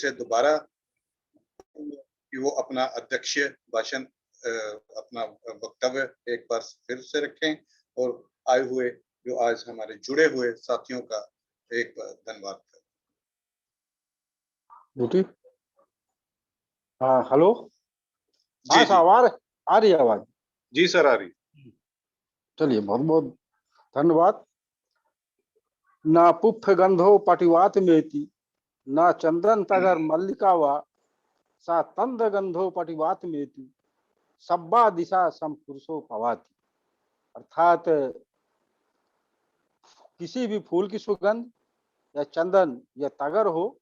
से दोबारा कि वो अपना अध्यक्षीय भाषण अपना वक्तव्य एक बार फिर से रखें और आए हुए जो आज हमारे जुड़े हुए साथियों का एक बार धन्यवाद करें। हाँ, हेलो। हाँ जी जी साहब, आ रही है आवाज? जी सर, आ रही। चलिए, बहुत बहुत धन्यवाद। ना पुष्प गंधो पटिवात मेति, ना चंदन तगर मल्लिका वा, सा तंद गंधो पटिवात मेति, सब्बा दिशा संपुरुषो पवाति। अर्थात किसी भी फूल की सुगंध या चंदन या तगर हो,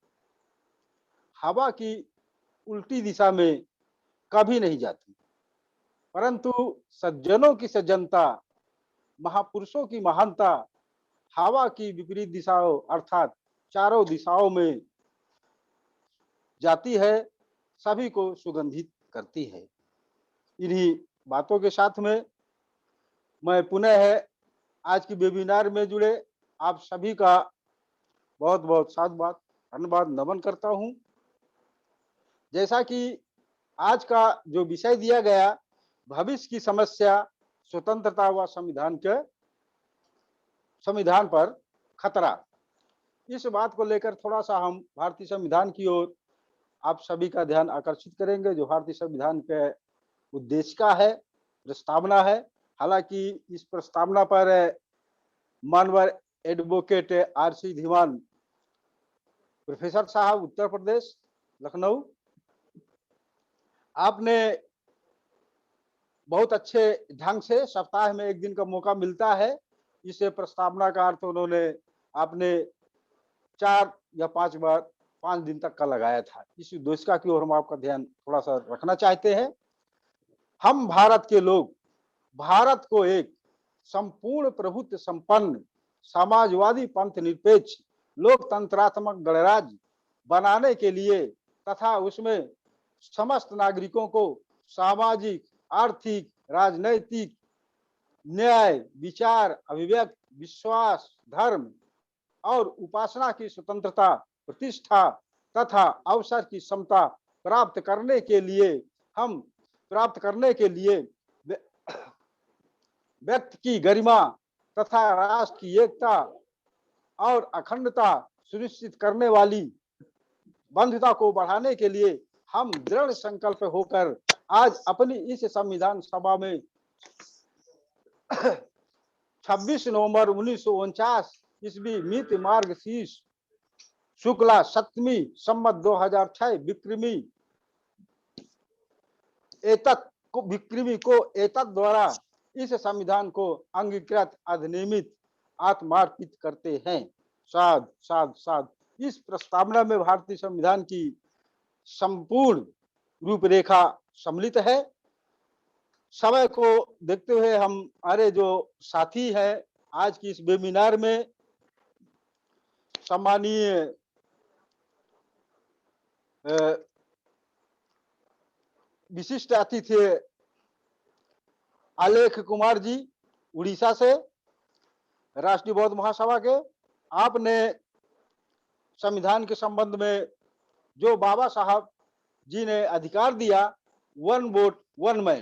हवा की उल्टी दिशा में कभी नहीं जाती, परंतु सज्जनों की सज्जनता, महापुरुषों की महानता हवा की विपरीत दिशाओं अर्थात चारों दिशाओं में जाती है, सभी को सुगंधित करती है। इन्हीं बातों के साथ में मैं पुनः आज की वेबिनार में जुड़े आप सभी का बहुत बहुत साधुवाद, धन्यवाद, नमन करता हूं। जैसा कि आज का जो विषय दिया गया, भविष्य की समस्या, स्वतंत्रता व संविधान पर खतरा, इस बात को लेकर थोड़ा सा हम भारतीय संविधान की ओर आप सभी का ध्यान आकर्षित करेंगे, जो भारतीय संविधान के उद्देश्य का है, प्रस्तावना है। हालांकि इस प्रस्तावना पर मानवर एडवोकेट आरसी धीमान प्रोफेसर साहब, उत्तर प्रदेश, लखनऊ, आपने बहुत अच्छे ढंग से सप्ताह में एक दिन का मौका मिलता है, इस प्रस्तावना का अर्थ उन्होंने आपने 4 या 5 बार 5 दिन तक का लगाया था। इस उद्देश्य की ओर हम आपका ध्यान थोड़ा सा रखना चाहते हैं। हम भारत के लोग भारत को एक संपूर्ण प्रभुत्व संपन्न समाजवादी पंथ निरपेक्ष लोकतंत्रात्मक गणराज्य बनाने के लिए तथा उसमें समस्त नागरिकों को सामाजिक, आर्थिक, राजनैतिक, न्याय, विचार, अभिव्यक्ति, विश्वास, धर्म और उपासना की स्वतंत्रता, प्रतिष्ठा तथा अवसर की समता प्राप्त करने के लिए व्यक्ति की गरिमा तथा राष्ट्र की एकता और अखंडता सुनिश्चित करने वाली बंधुता को बढ़ाने के लिए हम दृढ़ संकल्प होकर आज अपनी इस संविधान सभा में 26 नवंबर 1949 ईस्वी मित मार्गशीर्ष शुक्ला 7वीं संवत 2006 विक्रमी को एतत् द्वारा इस संविधान को अंगीकृत, अधिनियमित, आत्मार्पित करते हैं। साध साध साध। इस प्रस्तावना में भारतीय संविधान की संपूर्ण रूपरेखा सम्मिलित है। समय को देखते हुए हम हमारे जो साथी हैं आज की इस वेबिनार में, सम्मानीय विशिष्ट अतिथि आलेख कुमार जी उड़ीसा से, राष्ट्रीय बौद्ध महासभा के, आपने संविधान के संबंध में जो बाबा साहब जी ने अधिकार दिया, 1 वोट 1 मैन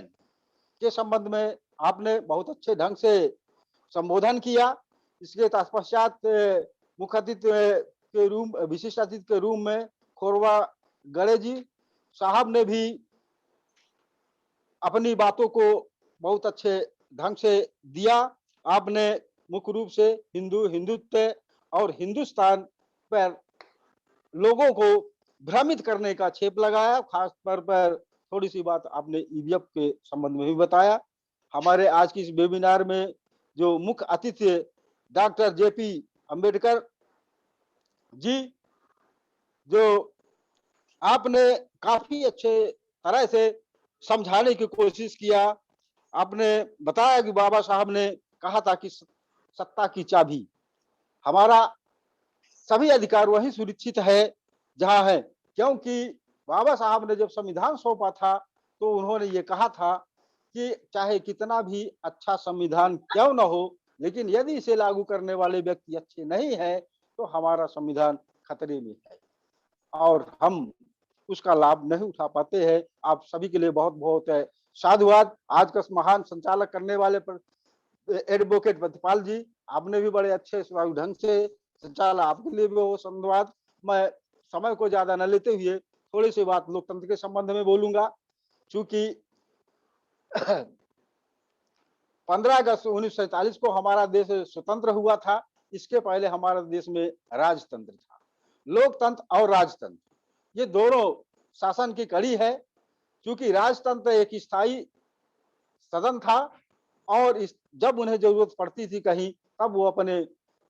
के संबंध में आपने बहुत अच्छे ढंग से संबोधन किया। इसके तत्पश्चात मुख्य अतिथि के रूम, विशिष्ट अतिथि के रूम में खोरवा गड़े जी साहब ने भी अपनी बातों को बहुत अच्छे ढंग से दिया। आपने मुख्य रूप से हिंदुत्व और हिंदुस्तान पर लोगों को भ्रमित करने का छेप लगाया। खास तौर पर थोड़ी सी बात आपने ईवीएफ के संबंध में भी बताया। हमारे आज की इस वेबिनार में जो मुख्य अतिथि डॉक्टर जेपी अंबेडकर जी, जो आपने काफी अच्छे तरह से समझाने की कोशिश किया। आपने बताया कि बाबा साहब ने कहा था कि सत्ता की चाबी, हमारा सभी अधिकार वही सुरक्षित है जहां है, क्योंकि बाबा साहब ने जब संविधान सौंपा था तो उन्होंने ये कहा था कि चाहे कितना भी अच्छा संविधान क्यों न हो, लेकिन यदि इसे लागू करने वाले व्यक्ति अच्छे नहीं है तो हमारा संविधान खतरे में है। और हम उसका लाभ नहीं उठा पाते हैं। आप सभी के लिए बहुत बहुत साधुवाद। आज का महान संचालक करने वाले पर एडवोकेट प्रतिपाल जी, आपने भी बड़े अच्छे सुचारू ढंग से संचाला, आपके लिए भी वो धन्यवाद। मैं समय को ज्यादा न लेते हुए थोड़ी सी बात लोकतंत्र के संबंध में बोलूंगा। चूंकि 15 अगस्त 1947 को हमारा देश स्वतंत्र हुआ था। इसके पहले हमारे देश में राजतंत्र था। लोकतंत्र और राजतंत्र ये दोनों शासन की कड़ी है। क्योंकि राजतंत्र एक स्थायी सदन था और जब उन्हें जरूरत पड़ती थी कहीं, तब वो अपने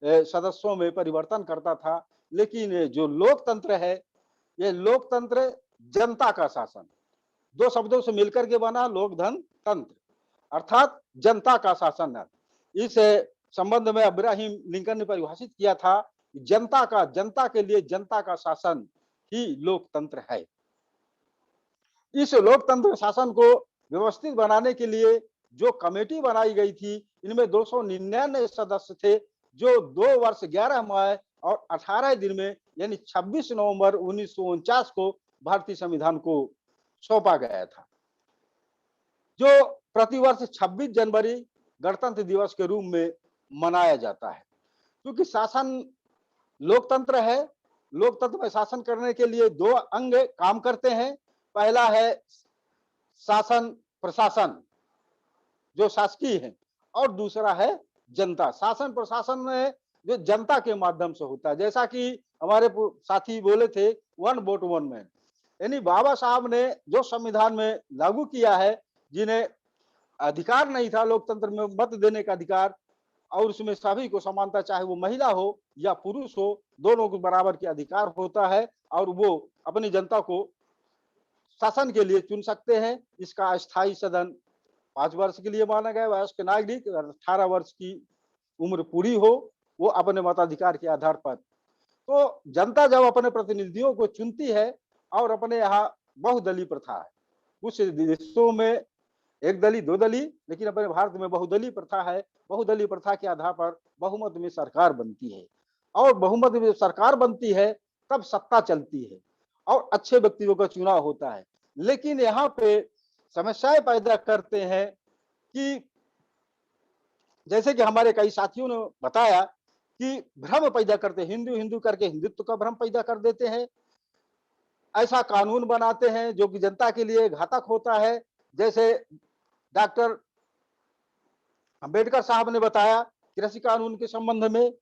सदस्यों में परिवर्तन करता था। लेकिन जो लोकतंत्र है, ये लोकतंत्र जनता का शासन, दो शब्दों से मिलकर के बना लोक धन तंत्र, अर्थात जनता का शासन है। इस संबंध में अब्राहम लिंकन ने परिभाषित किया था, जनता के लिए जनता का शासन ही लोकतंत्र है। इस लोकतंत्र शासन को व्यवस्थित बनाने के लिए जो कमेटी बनाई गई थी, इनमें 299 सदस्य थे, जो 2 वर्ष 11 माह और 18 दिन में यानी 26 नवंबर 1949 को भारतीय संविधान को सौंपा गया था, जो प्रतिवर्ष 26 जनवरी गणतंत्र दिवस के रूप में मनाया जाता है। क्योंकि शासन लोकतंत्र है, लोकतंत्र में शासन करने के लिए 2 अंग काम करते हैं। पहला है शासन प्रशासन, जो शासकीय है, और दूसरा है जनता। शासन प्रशासन में जो जनता के माध्यम से होता है, जैसा कि हमारे साथी बोले थे, 1 वोट 1 मैन, यानी बाबा साहब ने जो संविधान में लागू किया है, जिन्हें अधिकार नहीं था लोकतंत्र में मत देने का अधिकार, और उसमें सभी को समानता, चाहे वो महिला हो या पुरुष हो, दोनों को बराबर के अधिकार होता है, और वो अपनी जनता को शासन के लिए चुन सकते हैं। इसका अस्थायी सदन 5 वर्ष के लिए माना गया। वयस्क नागरिक 18 वर्ष की उम्र पूरी हो, वो अपने मताधिकार के आधार पर। तो जनता जब अपने प्रतिनिधियों को चुनती है, और अपने यहाँ बहुदलीय प्रथा है, कुछ देशों में एक दलीय 2 दलीय, लेकिन अपने भारत में बहुदलीय प्रथा है। बहुदलीय प्रथा के आधार पर बहुमत में सरकार बनती है, और बहुमत में सरकार बनती है तब सत्ता चलती है और अच्छे व्यक्तियों का चुनाव होता है। लेकिन यहाँ पे समस्याएं पैदा करते हैं कि जैसे कि हमारे कई साथियों ने बताया कि भ्रम पैदा करते, हिंदू हिंदू करके हिंदुत्व का भ्रम पैदा कर देते हैं। ऐसा कानून बनाते हैं जो कि जनता के लिए घातक होता है। जैसे डॉक्टर अंबेडकर साहब ने बताया कृषि कानून के संबंध में,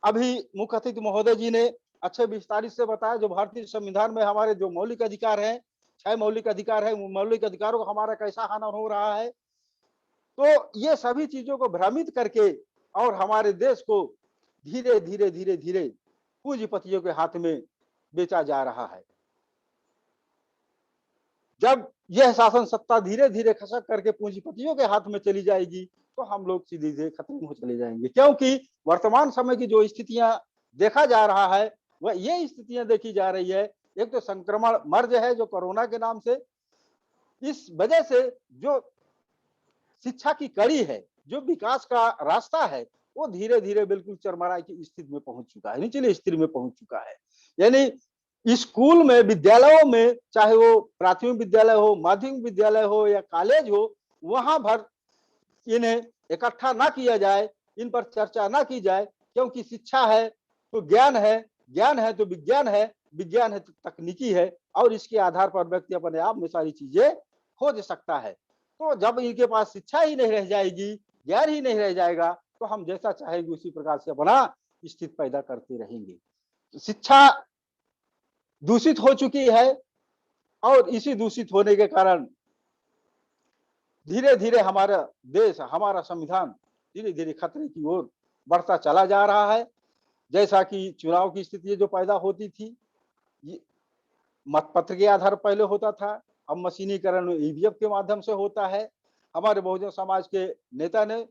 अभी मुख्य अतिथि महोदय जी ने अच्छे विस्तारित से बताया, जो भारतीय संविधान में हमारे जो मौलिक अधिकार हैं, 6 मौलिक अधिकार है, मौलिक अधिकारों का हमारा कैसा हनन हो रहा है। तो ये सभी चीजों को भ्रमित करके और हमारे देश को धीरे धीरे धीरे धीरे पूंजीपतियों के हाथ में बेचा जा रहा है। जब यह शासन सत्ता धीरे धीरे खसक करके पूंजीपतियों के हाथ में चली जाएगी, तो हम लोग सीधे सीधे खत्म हो चले जाएंगे। क्योंकि वर्तमान समय की जो स्थितियां देखा जा रहा है, वह ये स्थितियां देखी जा रही है। एक तो संक्रमण मर्ज है जो कोरोना के नाम से, इस वजह से जो शिक्षा की कड़ी है, जो विकास का रास्ता है, वो धीरे धीरे बिल्कुल चरमराई की स्थिति में पहुंच चुका है, निचली स्थिति में पहुंच चुका है। यानी स्कूल में, विद्यालयों में, चाहे वो प्राथमिक विद्यालय हो, माध्यमिक विद्यालय हो या कॉलेज हो, वहां भर इन्हें इकट्ठा ना किया जाए, इन पर चर्चा ना की जाए। क्योंकि शिक्षा है तो ज्ञान है, ज्ञान है तो विज्ञान है, विज्ञान है तो तकनीकी है, और इसके आधार पर व्यक्ति अपने आप में सारी चीजें खोज सकता है। तो जब इनके पास शिक्षा ही नहीं रह जाएगी, ज्ञान ही नहीं रह जाएगा, तो हम जैसा चाहेंगे उसी प्रकार से अपना स्थिति पैदा करते रहेंगे। शिक्षा दूषित हो चुकी है, और इसी दूषित होने के कारण धीरे धीरे हमारा देश, हमारा संविधान धीरे धीरे खतरे की ओर बढ़ता चला जा रहा है। जैसा कि चुनाव की स्थिति जो पैदा होती थी, मतपत्र के आधार पर पहले होता था, अब मशीनीकरण ईवीएम के माध्यम से होता है। हमारे बहुजन समाज के नेता ने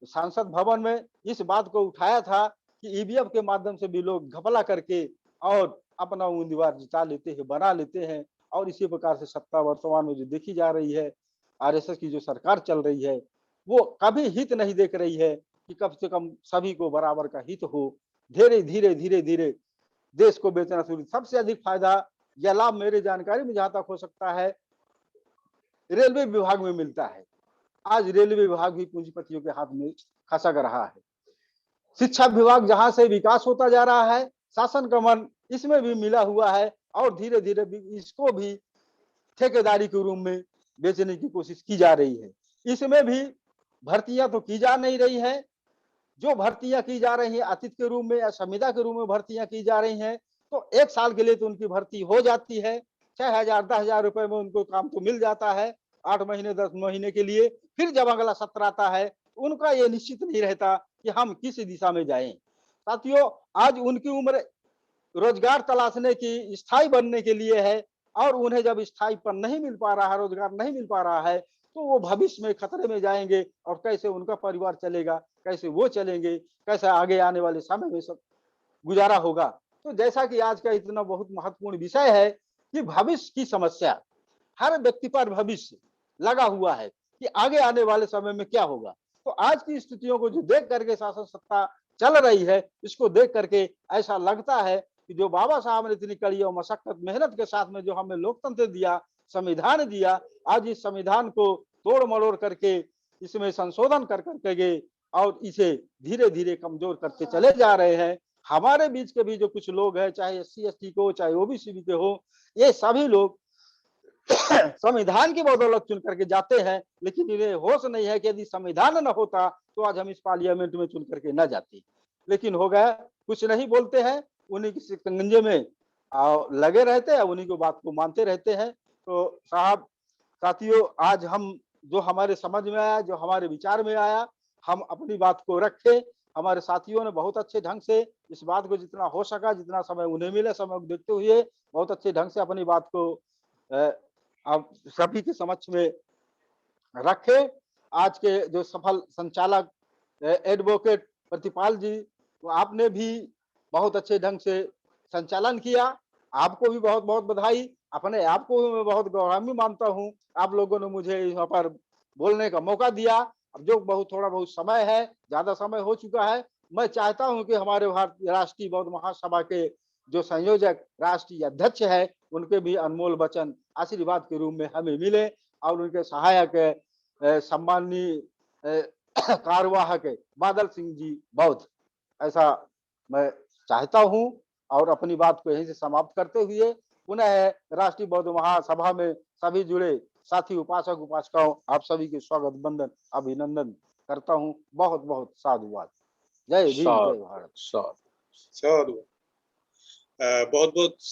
सांसद भवन में इस बात को उठाया था कि ईवीएम के माध्यम से भी लोग घपला करके और अपना उम्मीदवार जिता लेते हैं, बना लेते हैं। और इसी प्रकार से सत्ता वर्तमान में जो देखी जा रही है, आरएसएस की जो सरकार चल रही है, वो कभी हित नहीं देख रही है कि कम से कम सभी को बराबर का हित हो। धीरे धीरे धीरे धीरे देश को बेचना शुरू। सबसे अधिक फायदा या लाभ मेरी जानकारी में जहां तक हो सकता है रेलवे विभाग में मिलता है। आज रेलवे विभाग भी पूंजीपतियों के हाथ में खसक रहा है। शिक्षा विभाग जहां से विकास होता जा रहा है, शासन का मन इसमें भी मिला हुआ है और धीरे धीरे इसको भी ठेकेदारी के रूप में बेचने की कोशिश की जा रही है। इसमें भी भर्तियां तो की जा नहीं रही है। जो भर्तियां की जा रही हैं अतिथि के रूप में या संविदा के रूप में भर्तियां की जा रही हैं, तो 1 साल के लिए तो उनकी भर्ती हो जाती है। 6,000 10,000 रुपए में उनको काम तो मिल जाता है 8 महीने 10 महीने के लिए। फिर जब अगला सत्र आता है, उनका ये निश्चित नहीं रहता कि हम किस दिशा में जाएं। साथियों, आज उनकी उम्र रोजगार तलाशने की, स्थायी बनने के लिए है और उन्हें जब स्थायीपन नहीं मिल पा रहा है, रोजगार नहीं मिल पा रहा है, तो वो भविष्य में खतरे में जाएंगे और कैसे उनका परिवार चलेगा, कैसे वो चलेंगे, कैसे आगे आने वाले समय में सब गुजारा होगा। तो जैसा कि आज का इतना बहुत महत्वपूर्ण विषय है कि भविष्य की समस्या, हर व्यक्ति पर भविष्य लगा हुआ है कि आगे आने वाले समय में क्या होगा। तो आज की स्थितियों को जो देख करके शासन सत्ता चल रही है, इसको देख करके ऐसा लगता है कि जो बाबा साहब ने इतनी कड़ी और मशक्कत मेहनत के साथ में जो हमें लोकतंत्र दिया, संविधान दिया, आज इस संविधान को तोड़ मरोड़ करके इसमें संशोधन कर करके गए और इसे धीरे धीरे कमजोर करते चले जा रहे हैं। हमारे बीच के भी जो कुछ लोग हैं, चाहे SC ST को, चाहे OBC के हो, ये सभी लोग संविधान की बदौलत चुन करके जाते हैं, लेकिन इन्हें होश नहीं है कि यदि संविधान न होता तो आज हम इस पार्लियामेंट में चुन करके न जाते। लेकिन हो गया, कुछ नहीं बोलते हैं, उन्हीं के शिकंजे में लगे रहते हैं, उन्हीं की बात को मानते रहते हैं। तो साथियों, आज हम जो हमारे समझ में आया, जो हमारे विचार में आया, हम अपनी बात को रखें। हमारे साथियों ने बहुत अच्छे ढंग से इस बात को जितना हो सका, जितना समय उन्हें मिला, समय को देखते हुए बहुत अच्छे ढंग से अपनी बात को आप सभी के समक्ष में रखे। आज के जो सफल संचालक एडवोकेट प्रतिपाल जी, तो आपने भी बहुत अच्छे ढंग से संचालन किया। आपको भी बहुत बहुत बधाई। अपने आप को भी मैं बहुत गौरवान्वित मानता हूँ। आप लोगों ने मुझे यहाँ पर बोलने का मौका दिया। अब जो थोड़ा बहुत समय है, ज्यादा समय हो चुका है, मैं चाहता हूँ कि हमारे भारतीय राष्ट्रीय बौद्ध महासभा के जो संयोजक राष्ट्रीय अध्यक्ष है, उनके भी अनमोल वचन आशीर्वाद के रूप में हमें मिले और उनके सहायक सम्माननीय कार्यवाहक बादल सिंह जी बौद्ध, ऐसा मैं चाहता हूं। और अपनी बात को यहीं से समाप्त करते हुए पुनः राष्ट्रीय बौद्ध महासभा में सभी जुड़े साथी उपासक उपासिकाओं, आप सभी के स्वागत वंदन अभिनंदन करता हूं। बहुत बहुत साधुवाद। जय भीम, जय भारत। साधु। बहुत बहुत